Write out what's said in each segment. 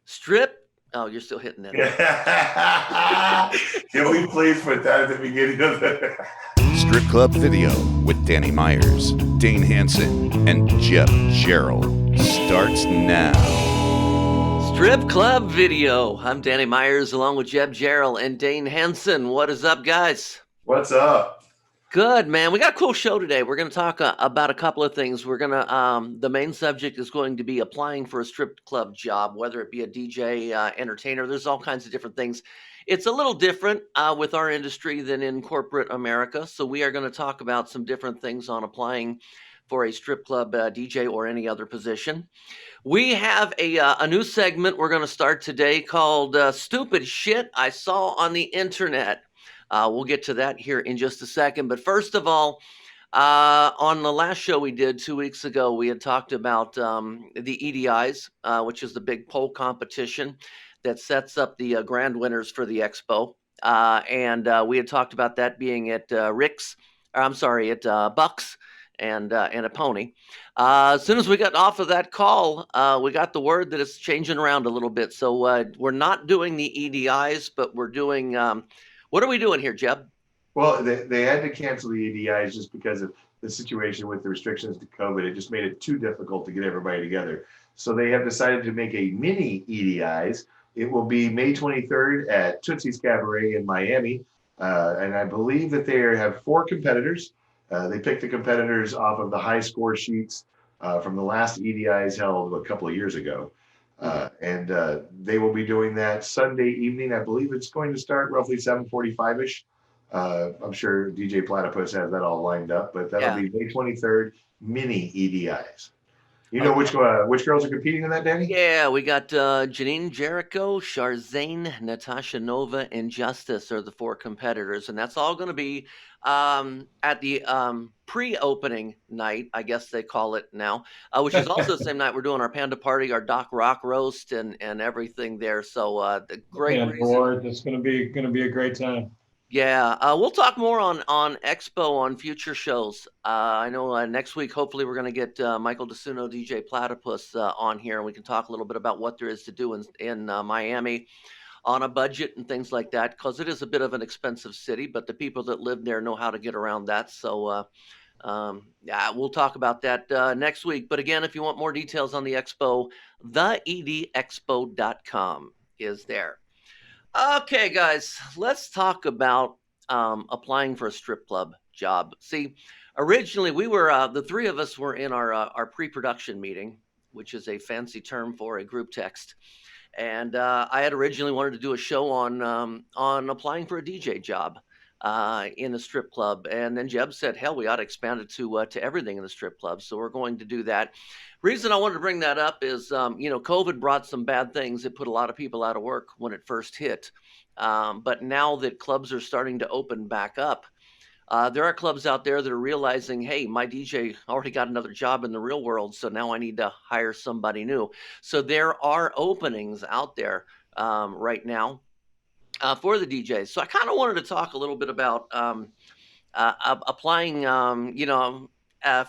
Strip. Oh, you're still hitting that. Can we please put that at the beginning of the Strip Club Video with Danny Meyers, Dane Hansen, and Jeb Gerald starts now. Strip Club Video. I'm Danny Meyers along with Jeb Gerald and Dane Hansen. What is up, guys? What's up? Good, man. We got a cool show today. We're going to talk about a couple of things. We're going to, the main subject is going to be applying for a strip club job, whether it be a DJ, entertainer. There's all kinds of different things. It's a little different with our industry than in corporate America. So we are going to talk about some different things on applying for a strip club DJ or any other position. We have a new segment we're going to start today called Stupid Shit I Saw on the Internet. We'll get to that here in just a second. But first of all, on the last show we did 2 weeks ago, we had talked about the EDIs, which is the big poll competition that sets up the grand winners for the Expo. And we had talked about that being at Bucks and a Pony. As soon as we got off of that call, we got the word that it's changing around a little bit. So we're not doing the EDIs, but we're doing... what are we doing here, Jeb? Well, they had to cancel the EDIs just because of the situation with the restrictions to COVID. It just made it too difficult to get everybody together. So they have decided to make a mini EDIs. It will be May 23rd at Tootsie's Cabaret in Miami. And I believe that they have 4 competitors. They picked the competitors off of the high score sheets from the last EDIs held a couple of years ago. And they will be doing that Sunday evening. I believe it's going to start roughly 7:45-ish. I'm sure DJ Platypus has that all lined up, but that'll be May 23rd, mini EDIs. You know which girls are competing in that, Danny? Yeah, we got Janine Jericho, Charzane, Natasha Nova, and Justice are the 4 competitors, and that's all going to be at the pre-opening night, I guess they call it now, which is also the same night we're doing our Panda Party, our Doc Rock roast, and everything there. So the great reason. It's going to be a great time. Yeah, we'll talk more on Expo on future shows. I know next week, hopefully, we're going to get Michael DeSuno, DJ Platypus on here, and we can talk a little bit about what there is to do in Miami on a budget and things like that, because it is a bit of an expensive city, but the people that live there know how to get around that. So, yeah, we'll talk about that next week. But again, if you want more details on the Expo, theedexpo.com is there. Okay, guys, let's talk about applying for a strip club job. See, originally we were, the 3 of us were in our pre-production meeting, which is a fancy term for a group text. And I had originally wanted to do a show on applying for a DJ job in a strip club. And then Jeb said, hell, we ought to expand it to everything in the strip club. So we're going to do that. Reason I wanted to bring that up is, COVID brought some bad things. It put a lot of people out of work when it first hit. But now that clubs are starting to open back up, there are clubs out there that are realizing, hey, my DJ already got another job in the real world, so now I need to hire somebody new. So there are openings out there right now for the DJs. So I kind of wanted to talk a little bit about applying,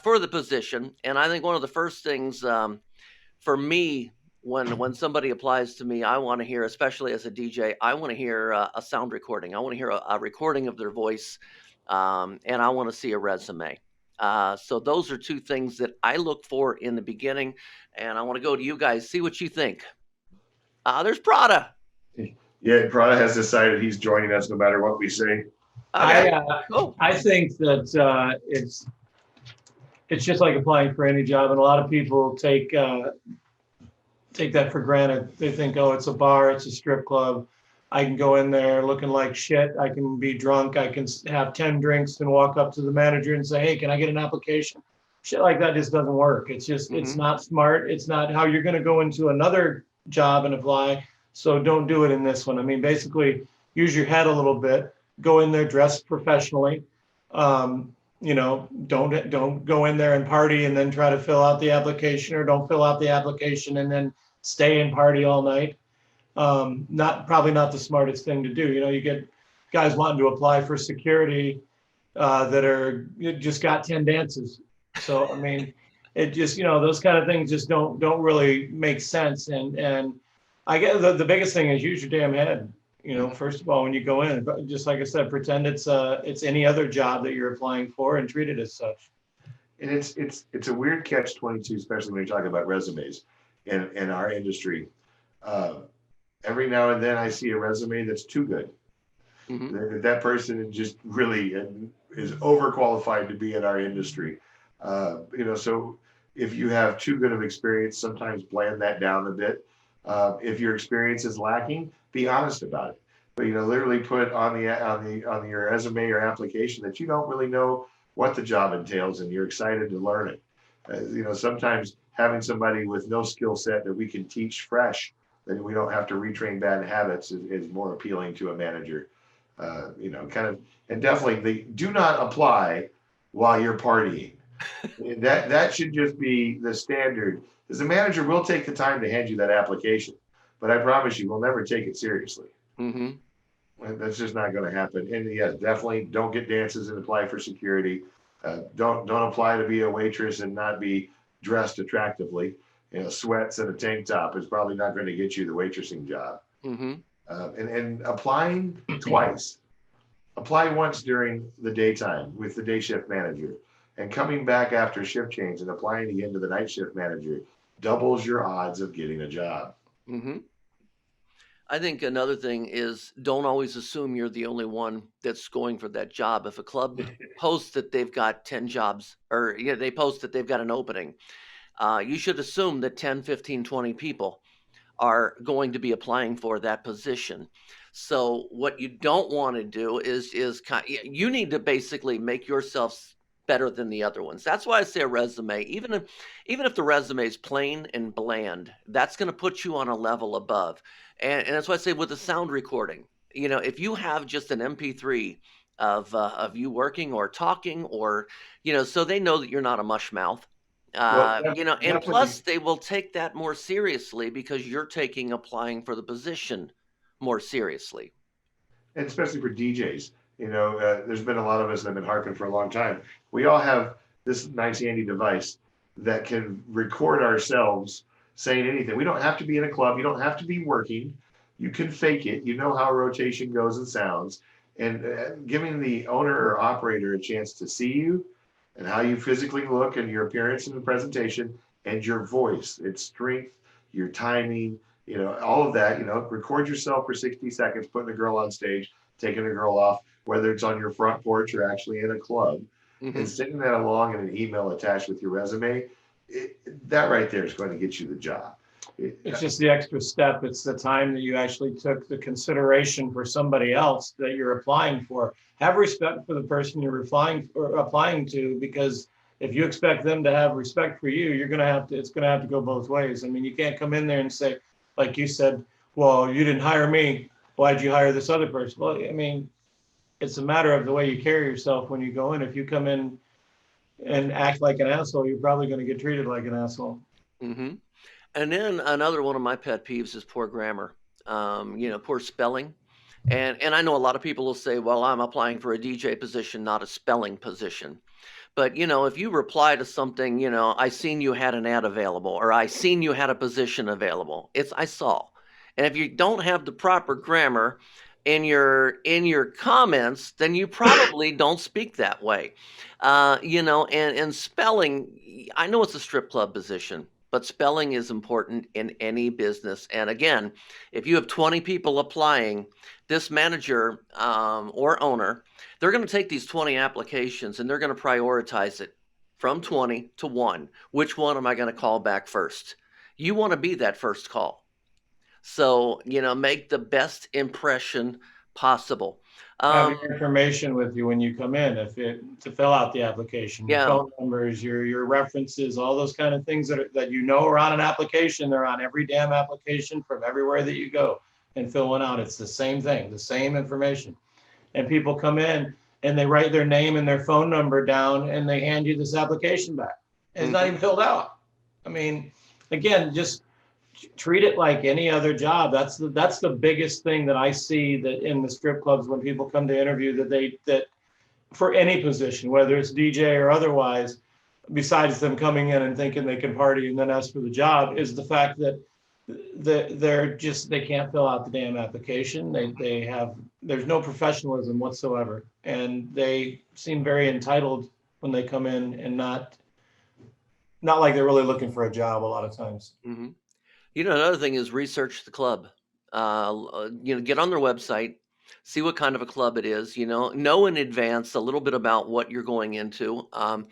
for the position. And I think one of the first things for me, when somebody applies to me, I want to hear, especially as a DJ, I want to hear a sound recording. I want to hear a recording of their voice, and I want to see a resume. So those are 2 things that I look for in the beginning, and I want to go to you guys, see what you think. There's Prada. Yeah, Prada has decided he's joining us no matter what we say. Okay. I think that it's just like applying for any job, and a lot of people take that for granted. They think, oh, it's a bar, it's a strip club. I can go in there looking like shit. I can be drunk. I can have 10 drinks and walk up to the manager and say, hey, can I get an application? Shit like that just doesn't work. It's just, It's not smart. It's not how you're going to go into another job and apply. So don't do it in this one. I mean, basically use your head a little bit, go in there dressed professionally. Don't go in there and party and then try to fill out the application, or don't fill out the application and then stay and party all night. Probably not the smartest thing to do. You get guys wanting to apply for security that are just got 10 dances. So, I mean, it just, those kind of things just don't really make sense. And I guess the biggest thing is use your damn head. First of all, when you go in, but just like I said, pretend it's any other job that you're applying for and treat it as such. And it's a weird catch-22, especially when you're talking about resumes in our industry. Uh, every now and then I see a resume that's too good. That person just really is overqualified to be in our industry. So if you have too good of experience, sometimes bland that down a bit. If your experience is lacking, be honest about it. But literally put on your resume or application that you don't really know what the job entails and you're excited to learn it. Sometimes having somebody with no skill set that we can teach fresh, then we don't have to retrain bad habits is more appealing to a manager. And definitely do not apply while you're partying. That should just be the standard, because the manager will take the time to hand you that application, but I promise you, we'll never take it seriously. That's just not going to happen. And yes, definitely don't get dances and apply for security. Don't apply to be a waitress and not be dressed attractively. Sweats and a tank top is probably not going to get you the waitressing job. And applying twice. Apply once during the daytime with the day shift manager, and coming back after shift change and applying again to the night shift manager doubles your odds of getting a job. I think another thing is, don't always assume you're the only one that's going for that job. If a club posts that they've got 10 jobs, or they post that they've got an opening, you should assume that 10, 15, 20 people are going to be applying for that position. So what you don't want to do is you need to basically make yourself better than the other ones. That's why I say a resume, even if the resume is plain and bland, that's going to put you on a level above. And that's why I say with the sound recording, if you have just an MP3 of you working or talking, or so they know that you're not a mush mouth. And plus they will take that more seriously because you're applying for the position more seriously. And especially for DJs, there's been a lot of us that have been harking for a long time. We all have this nice handy device that can record ourselves saying anything. We don't have to be in a club. You don't have to be working. You can fake it. You know how rotation goes and sounds. And giving the owner or operator a chance to see you and how you physically look and your appearance in the presentation and your voice, its strength, your timing, all of that, record yourself for 60 seconds, putting a girl on stage, taking a girl off, whether it's on your front porch or actually in a club, and sending that along in an email attached with your resume. That right there is going to get you the job. It's just the extra step. It's the time that you actually took the consideration for somebody else that you're applying for. Have respect for the person you're applying to, because if you expect them to have respect for you, it's going to have to go both ways. I mean, you can't come in there and say, like you said, well, you didn't hire me. Why'd you hire this other person? Well, I mean, it's a matter of the way you carry yourself when you go in. If you come in and act like an asshole, you're probably going to get treated like an asshole. And then another one of my pet peeves is poor grammar, poor spelling. And I know a lot of people will say, well, I'm applying for a DJ position, not a spelling position. But, if you reply to something, I seen you had an ad available, or I seen you had a position available. It's I saw. And if you don't have the proper grammar in your comments, then you probably don't speak that way. And spelling, I know it's a strip club position, but spelling is important in any business. And again, if you have 20 people applying, this manager or owner, they're going to take these 20 applications and they're going to prioritize it from 20 to 1. Which one am I going to call back first? You want to be that first call. So, make the best impression possible. Have your information with you when you come in, to fill out the application, your phone numbers, your references, all those kind of things that are on an application. They're on every damn application from everywhere that you go and fill one out. It's the same thing, the same information. And people come in and they write their name and their phone number down and they hand you this application back. It's not even filled out. I mean, again, just treat it like any other job. That's the biggest thing that I see that in the strip clubs when people come to interview, that for any position, whether it's DJ or otherwise, besides them coming in and thinking they can party and then ask for the job, is the fact that they can't fill out the damn application. There's no professionalism whatsoever, and they seem very entitled when they come in, and not like they're really looking for a job a lot of times. Mm-hmm. Another thing is research the club. Get on their website, see what kind of a club it is. Know in advance a little bit about what you're going into. From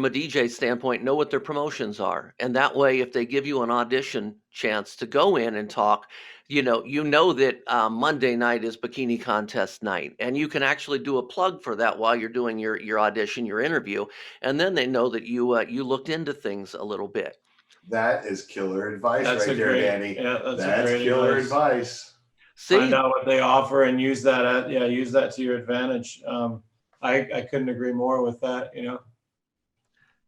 a DJ standpoint, know what their promotions are, and that way, if they give you an audition chance to go in and talk, that Monday night is bikini contest night, and you can actually do a plug for that while you're doing your audition, your interview, and then they know that you looked into things a little bit. That is killer advice That's right there, Danny. That's great killer advice. See, Find out what they offer and use that to your advantage. I couldn't agree more with that.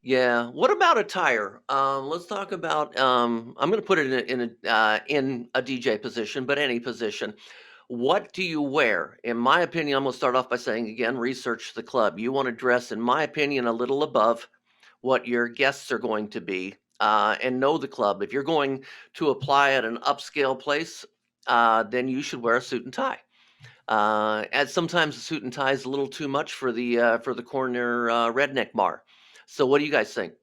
yeah. What about attire? Let's talk about. I'm going to put it in a DJ position, but any position. What do you wear? In my opinion, I'm going to start off by saying again, research the club. You want to dress, in my opinion, a little above what your guests are going to be, and know the club. If you're going to apply at an upscale place, then you should wear a suit and tie. And sometimes a suit and tie is a little too much for the corner redneck bar. So, what do you guys think?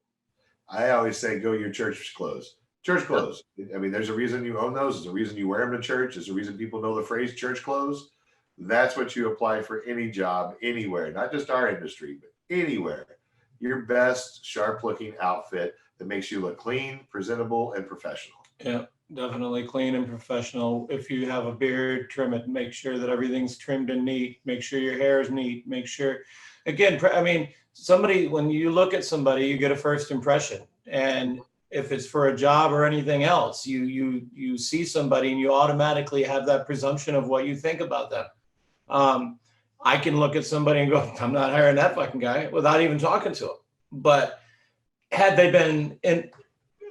I always say go your church clothes. Church clothes. I mean, there's a reason you own those. There's a reason you wear them to church. There's a reason people know the phrase church clothes. That's what you apply for any job, anywhere, not just our industry, but anywhere. Your best, sharp looking outfit that makes you look clean, presentable, and professional. Yeah, definitely clean and professional. If you have a beard, trim it. Make sure that everything's trimmed and neat. Make sure your hair is neat. Make sure, again, when you look at somebody, you get a first impression. And if it's for a job or anything else, you see somebody and you automatically have that presumption of what you think about them. I can look at somebody and go, I'm not hiring that fucking guy without even talking to him. But had they been in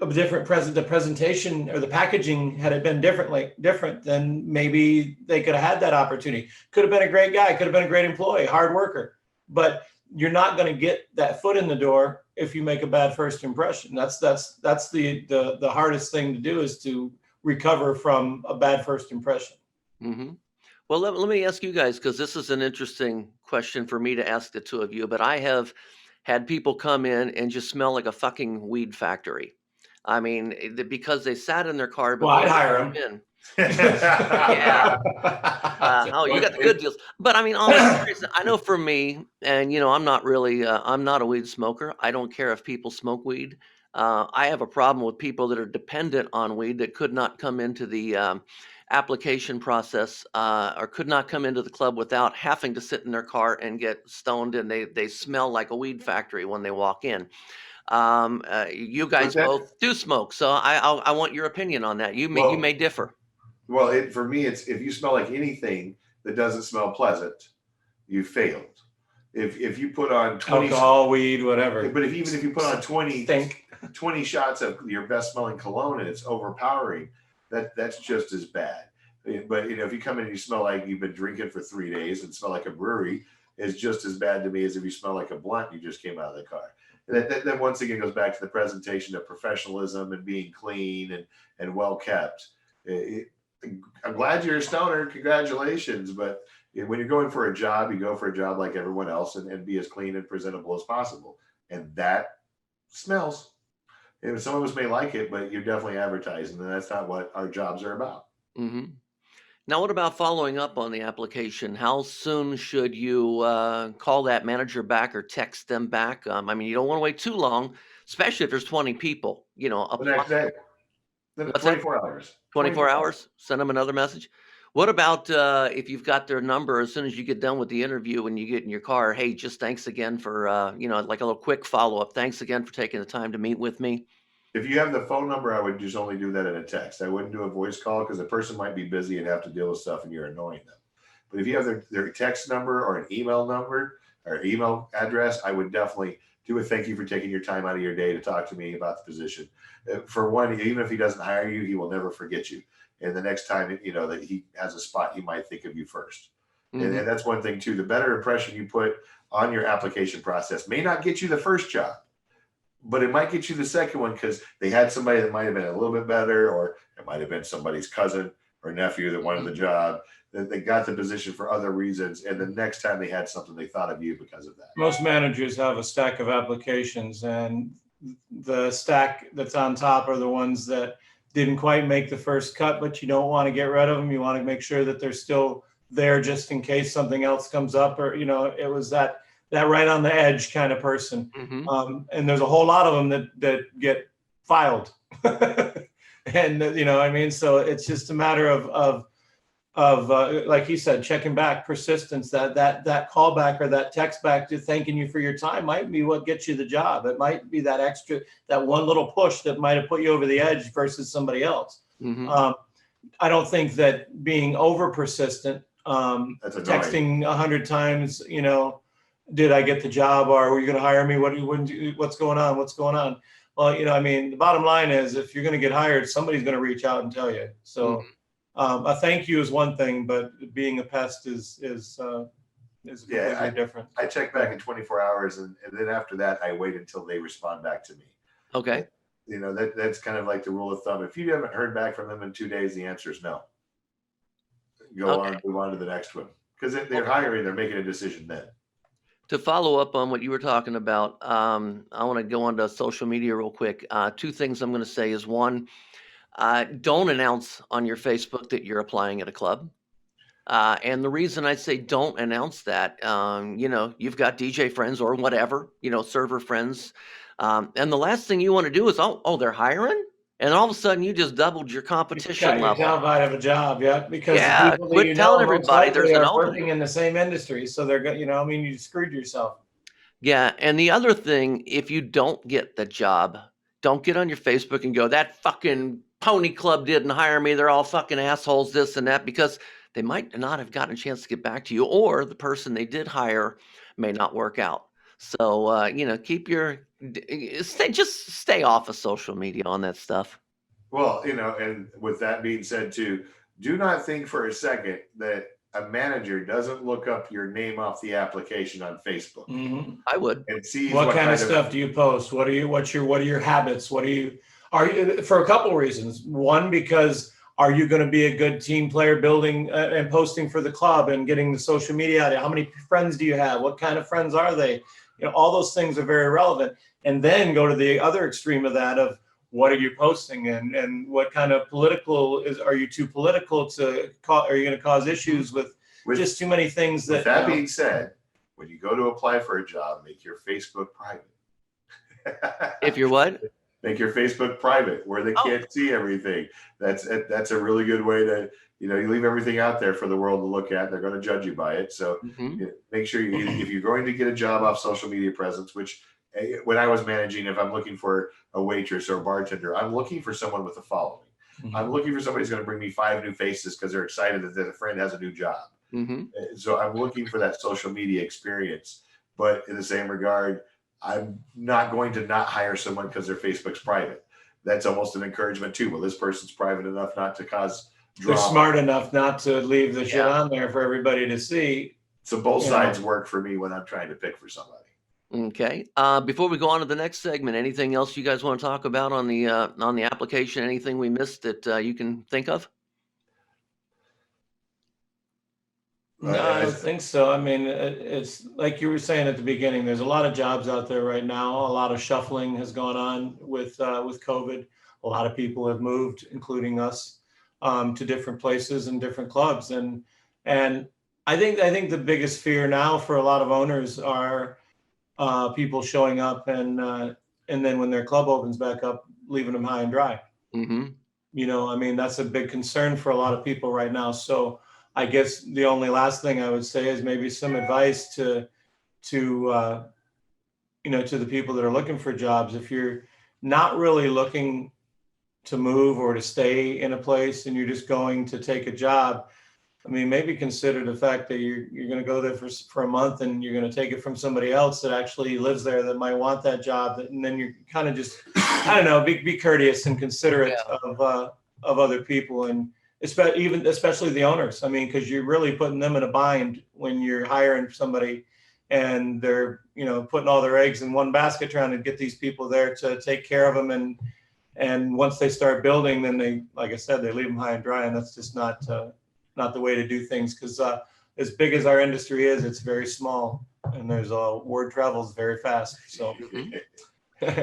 a different the presentation or the packaging, had it been different, then maybe they could have had that opportunity. Could have been a great guy, could have been a great employee, hard worker. But you're not going to get that foot in the door if you make a bad first impression. That's the hardest thing to do, is to recover from a bad first impression. Mm-hmm. Well, let me ask you guys, because this is an interesting question for me to ask the two of you, but I have had people come in and just smell like a fucking weed factory. I mean, because they sat in their car before I'd hire they them. came in. Yeah. You got the good deals. But I mean, honestly, I know for me, and I'm not a weed smoker. I don't care if people smoke weed. I have a problem with people that are dependent on weed that could not come into the application process, or could not come into the club without having to sit in their car and get stoned, and they smell like a weed factory when they walk in. You guys both do smoke, so I want your opinion on that. You may differ. Well, for me, it's if you smell like anything that doesn't smell pleasant, you failed. If you put on 20 alcohol, weed, whatever. But even if you put on 20 shots of your best smelling cologne and it's overpowering, that's just as bad. But if you come in and you smell like you've been drinking for 3 days and smell like a brewery, it's just as bad to me as if you smell like a blunt you just came out of the car. And that once again goes back to the presentation of professionalism and being clean and well kept. I'm glad you're a stoner. Congratulations. But when you're going for a job, you go for a job like everyone else and be as clean and presentable as possible. And that smells. And some of us may like it, but you're definitely advertising, and that's not what our jobs are about. Mm-hmm. Now, what about following up on the application? How soon should you call that manager back or text them back? You don't want to wait too long, especially if there's 20 people. The next day. 24 hours. 24 hours? Send them another message? What about if you've got their number as soon as you get done with the interview, when you get in your car, hey, just thanks again for, like a little quick follow-up. Thanks again for taking the time to meet with me. If you have the phone number, I would just only do that in a text. I wouldn't do a voice call because the person might be busy and have to deal with stuff and you're annoying them. But if you have their text number or an email number or email address, I would definitely do a thank you for taking your time out of your day to talk to me about the position. For one, even if he doesn't hire you, he will never forget you. And the next time, that he has a spot, he might think of you first. Mm-hmm. And that's one thing too. The better impression you put on your application process may not get you the first job, but it might get you the second one because they had somebody that might have been a little bit better, or it might have been somebody's cousin or nephew that wanted the job, that they got the position for other reasons. And the next time they had something, they thought of you because of that. Most managers have a stack of applications, and the stack that's on top are the ones that didn't quite make the first cut, but you don't want to get rid of them. You want to make sure that they're still there just in case something else comes up, or, it was that right on the edge kind of person. And there's a whole lot of them that get filed. And, so it's just a matter of like you said, checking back, persistence, that callback or that text back to thanking you for your time might be what gets you the job. It might be that extra, that one little push that might have put you over the edge versus somebody else. I don't think that being over persistent, texting 100 times, did I get the job, or were you going to hire me? What's going on? What's going on? Well, the bottom line is, if you're going to get hired, somebody's going to reach out and tell you. So a thank you is one thing, but being a pest is completely different. I check back in 24 hours, and then after that, I wait until they respond back to me. Okay. That's kind of like the rule of thumb. If you haven't heard back from them in 2 days, the answer is no. Go on, move on to the next one. Because if they're hiring, they're making a decision then. To follow up on what you were talking about, I want to go on to social media real quick. Two things I'm going to say is, one, don't announce on your Facebook that you're applying at a club. And the reason I say don't announce that, you've got DJ friends or whatever, server friends. And the last thing you want to do is, oh, they're hiring? And all of a sudden you just doubled your competition level. Yourself out of a job, because people quit telling everybody there's an opening. Working in the same industry, so they're you screwed yourself. Yeah, and the other thing, if you don't get the job, don't get on your Facebook and go, that fucking pony club didn't hire me, they're all fucking assholes, this and that, because they might not have gotten a chance to get back to you, or the person they did hire may not work out. So, stay off of social media on that stuff. Well, and with that being said too, do not think for a second that a manager doesn't look up your name off the application on Facebook. I would. And see what kind of stuff do you post? What are your habits? Are you, for a couple of reasons. One, because are you going to be a good team player, building and posting for the club and getting the social media out? How many friends do you have? What kind of friends are they? All those things are very relevant. And then go to the other extreme of that, of what are you posting, and what kind of are you too political are you going to cause issues with just too many things? With that being said, when you go to apply for a job, make your Facebook private. If you're what? Make your Facebook private, where they can't see everything. That's a really good way to, you leave everything out there for the world to look at. They're going to judge you by it. So make sure if you're going to get a job off social media presence, which when I was managing, if I'm looking for a waitress or a bartender, I'm looking for someone with a following. I'm looking for somebody who's going to bring me 5 new faces because they're excited that their friend has a new job. So I'm looking for that social media experience. But in the same regard, I'm not going to not hire someone because their Facebook's private. That's almost an encouragement too. Well, this person's private enough not to cause drama. They're smart enough not to leave the shit on there for everybody to see. So both sides work for me when I'm trying to pick for somebody. Okay. Before we go on to the next segment, anything else you guys want to talk about on the application? Anything we missed that you can think of? No, I don't think so. I mean, it's like you were saying at the beginning, there's a lot of jobs out there right now. A lot of shuffling has gone on with COVID. A lot of people have moved, including us, to different places and different clubs. And I think the biggest fear now for a lot of owners are people showing up and then when their club opens back up, leaving them high and dry. That's a big concern for a lot of people right now. So I guess the only last thing I would say is maybe some advice to the people that are looking for jobs. If you're not really looking to move or to stay in a place and you're just going to take a job, maybe consider the fact that you're going to go there for a month and you're going to take it from somebody else that actually lives there that might want that job. And then you're kind of just, be courteous and considerate of other people, and especially the owners. Because you're really putting them in a bind when you're hiring somebody and they're, putting all their eggs in one basket trying to get these people there to take care of them. And once they start building, then they, like I said, they leave them high and dry, and that's just not the way to do things. Because as big as our industry is, it's very small, and there's word travels very fast. So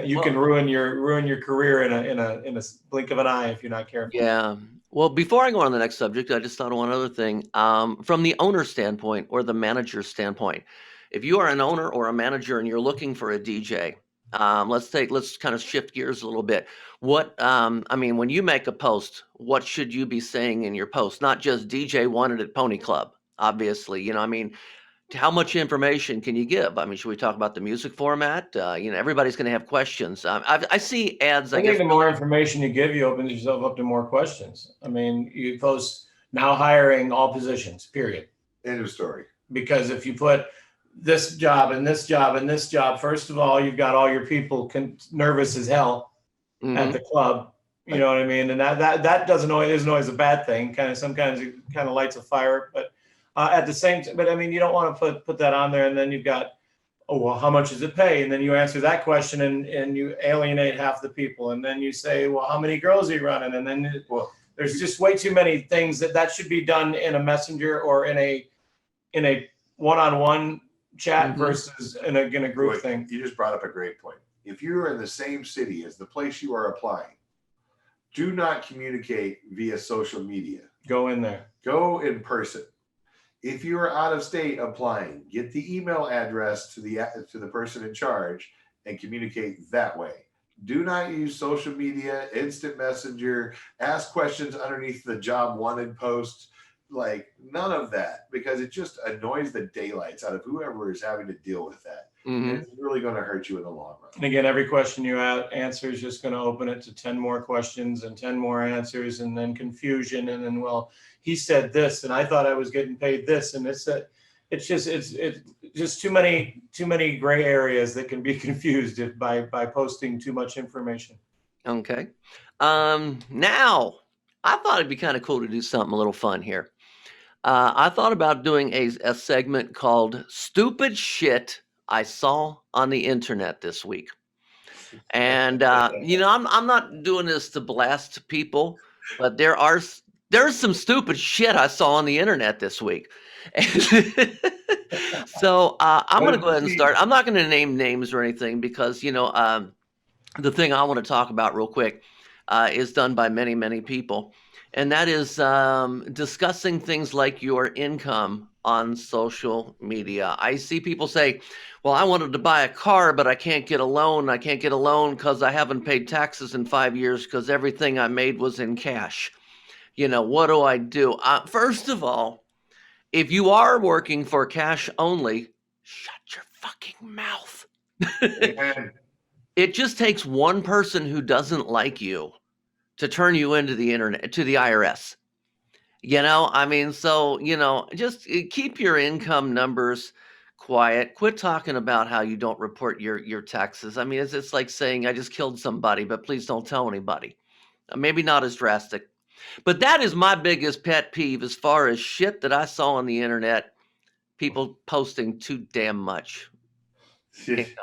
you can ruin your career in a blink of an eye if you're not careful. Yeah. Well, before I go on to the next subject, I just thought of one other thing. From the owner standpoint or the manager standpoint, if you are an owner or a manager and you're looking for a DJ, let's kind of shift gears a little bit. When you make a post, what should you be saying in your post? Not just DJ wanted at Pony Club, obviously. How much information can you give? Should we talk about the music format? Everybody's going to have questions. I see ads. I think the more information you give, you open yourself up to more questions. You post now hiring all positions, period. End of story. Because if you put this job and this job and this job, first of all, you've got all your people nervous as hell at the club. You know what I mean? And that isn't always a bad thing. Sometimes it kind of lights a fire, but at the same time, you don't want to put that on there, and then you've got, oh, well, how much does it pay? And then you answer that question and you alienate half the people. And then you say, well, how many girls are you running? And then there's just way too many things that should be done in a messenger or in a one-on-one chat versus in a group thing. You just brought up a great point. If you're in the same city as the place you are applying, do not communicate via social media. Go in there. Go in person. If you are out of state applying, get the email address to the person in charge and communicate that way. Do not use social media, instant messenger, ask questions underneath the job wanted post, like none of that, because it just annoys the daylights out of whoever is having to deal with that. It's really going to hurt you in the long run. And again, every question you answer is just going to open it to 10 more questions and 10 more answers, and then confusion. And then, well, he said this, and I thought I was getting paid this, and it's just too many gray areas that can be confused by posting too much information. Okay. Now, I thought it'd be kind of cool to do something a little fun here. I thought about doing a segment called "Stupid Shit I Saw on the Internet This Week," and I'm not doing this to blast people, but there's some stupid shit I saw on the internet this week. So I'm going to go ahead and start. I'm not going to name names or anything because, the thing I want to talk about real quick is done by many, many people. And that is discussing things like your income on social media. I see people say, well, I wanted to buy a car, but I can't get a loan. I can't get a loan because I haven't paid taxes in 5 years because everything I made was in cash. What do I do? First of all, if you are working for cash only, shut your fucking mouth. It just takes one person who doesn't like you to turn you into the internet, to the IRS. Just keep your income numbers quiet. Quit talking about how you don't report your taxes. It's like saying I just killed somebody, but please don't tell anybody. Maybe not as drastic. But that is my biggest pet peeve as far as shit that I saw on the internet. People posting too damn much. It's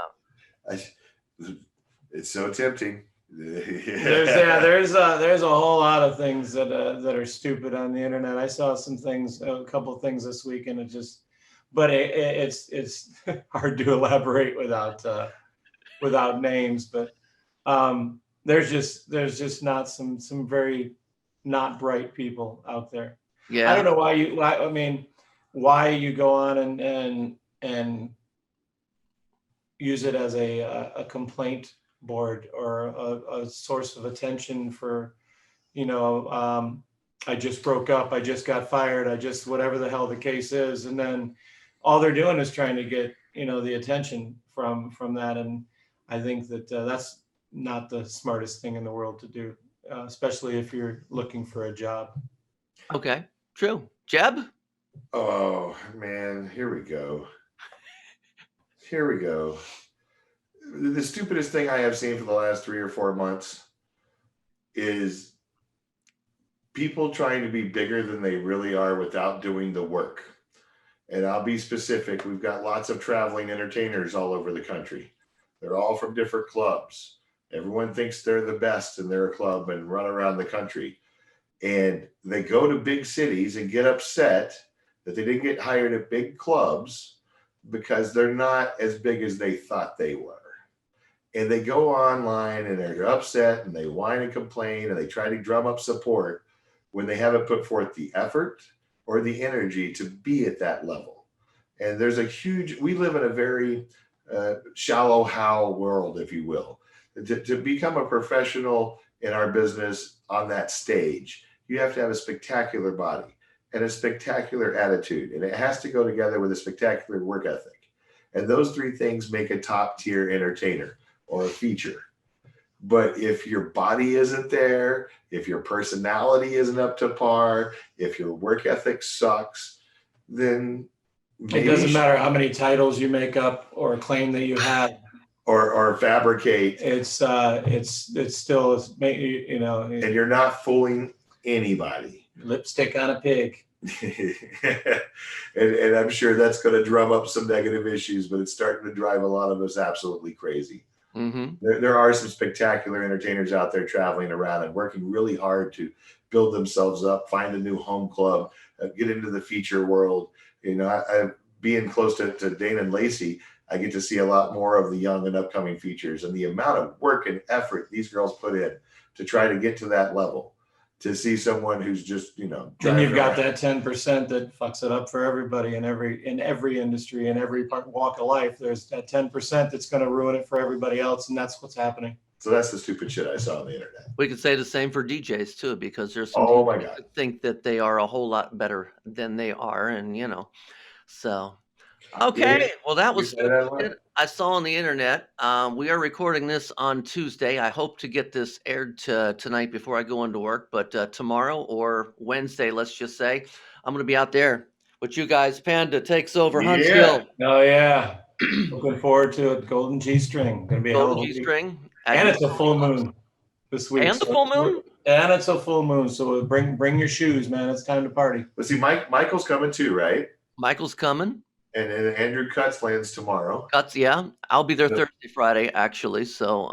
so tempting. There's a whole lot of things that are stupid on the internet. I saw a couple of things this week, and it's hard to elaborate without names. But there's just not some very not bright people out there. Yeah, I don't know why you go on and use it as a complaint board or a source of attention for, I just broke up, I just got fired, whatever the hell the case is, and then all they're doing is trying to get the attention from that, and I think that that's not the smartest thing in the world to do, especially if you're looking for a job. Okay, true. Jeb? Oh man, here we go. The stupidest thing I have seen for the last 3 or 4 months is people trying to be bigger than they really are without doing the work. And I'll be specific. We've got lots of traveling entertainers all over the country. They're all from different clubs. Everyone thinks they're the best in their club and run around the country. And they go to big cities and get upset that they didn't get hired at big clubs because they're not as big as they thought they were. And they go online and they're upset and they whine and complain and they try to drum up support when they haven't put forth the effort or the energy to be at that level. And there's we live in a very shallow how world, if you will. To become a professional in our business on that stage, you have to have a spectacular body and a spectacular attitude. And it has to go together with a spectacular work ethic. And those three things make a top tier entertainer or a feature. But if your body isn't there, if your personality isn't up to par, if your work ethic sucks, then it doesn't matter how many titles you make up or claim that you have or fabricate. It's still, you know. And you're not fooling anybody. Lipstick on a pig. and I'm sure that's going to drum up some negative issues, but it's starting to drive a lot of us absolutely crazy. Mm-hmm. There are some spectacular entertainers out there traveling around and working really hard to build themselves up, find a new home club, get into the feature world. You know, I being close to Dana and Lacey, I get to see a lot more of the young and upcoming features and the amount of work and effort these girls put in to try to get to that level. To see someone who's just, you know, then you've got that 10% that fucks it up for everybody in every industry, in every walk of life. There's that 10% that's going to ruin it for everybody else, and that's what's happening. So that's the stupid shit I saw on the internet. We could say the same for DJs too, because there's some oh my DJs God. that think that they are a whole lot better than they are, and you know, so. Okay, well, that was good. I saw on the internet. We are recording this on Tuesday. I hope to get this aired tonight before I go into work, but tomorrow or Wednesday, let's just say, I'm going to be out there with you guys. Panda takes over Huntsville. Oh, yeah. Looking forward to it. Golden G-string. Going to be a Golden G-string. And it's a full moon this week. And the full moon? And it's a full moon, so bring your shoes, man. It's time to party. But see, Michael's coming too, right? Michael's coming. And Andrew Cutts lands tomorrow. Cutts, yeah. I'll be there Thursday, Friday, actually. So,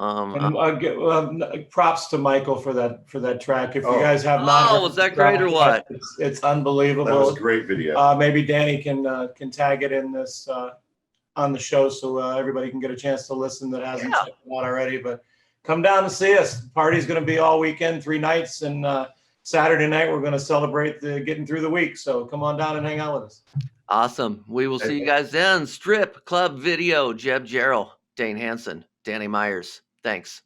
props to Michael for that track. If you guys have not, was that great or what? It's unbelievable. That was a great video. Maybe Danny can tag it in this on the show so everybody can get a chance to listen that hasn't checked it out already. But come down and see us. The party's going to be all weekend, 3 nights, and Saturday night we're going to celebrate getting through the week. So come on down and hang out with us. Awesome. We will see you guys then. Strip Club Video, Jeb Jarrell, Dane Hansen, Danny Meyers. Thanks.